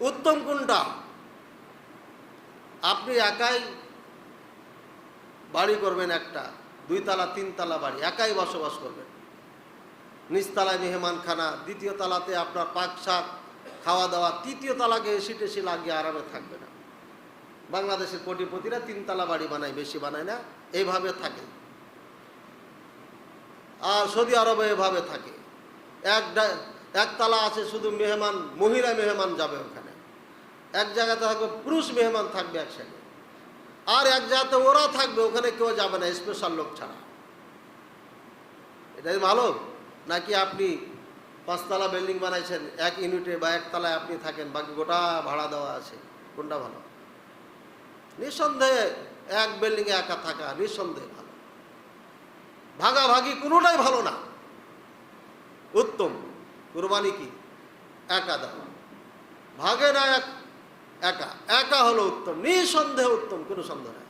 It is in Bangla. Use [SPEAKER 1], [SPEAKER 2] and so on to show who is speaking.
[SPEAKER 1] উত্তম কোনটা? আপনি একাই বাড়ি করবেন, একটা 2 তলা 3 তলা বাড়ি, একাই বসবাস করবেন। নিচতলায় মেহমানখানা, দ্বিতীয় তলাতে আপনার পাক শাক, খাওয়া দাওয়া, তৃতীয় তলাকে এসি টেসি লাগিয়ে আরামে থাকবে না। বাংলাদেশের কোটিপতিরা 3 তলা বাড়ি বানায়, বেশি বানায় না, এইভাবে থাকে। আর সৌদি আরবে এভাবে থাকে। একতলা আছে শুধু মেহমান, মহিলা মেহমান যাবে ওখানে। এক জায়গাতে থাকবে পুরুষ মেহমান থাকবে একসাথে, আর এক জায়গাতে ওরা থাকবে, ওখানে কেউ যাবে না স্পেশাল লোক ছাড়া। এটাই ভালো? নাকি আপনি 5 তলা বিল্ডিং বানাইছেন, এক ইউনিটে বা একতলায় আপনি থাকেন, বাকি গোটা ভাড়া দেওয়া আছে? কোনটা ভালো? নিঃসন্দেহে এক বিল্ডিংয়ে একা থাকা নিঃসন্দেহে ভালো। ভাগাভাগি কোনোটাই ভালো না। উত্তম কুরবানি কি? একা দেওয়া, ভাগে না, একা একা হলো উত্তম, নিঃসন্দেহে উত্তম, কোনো সন্দেহ নাই।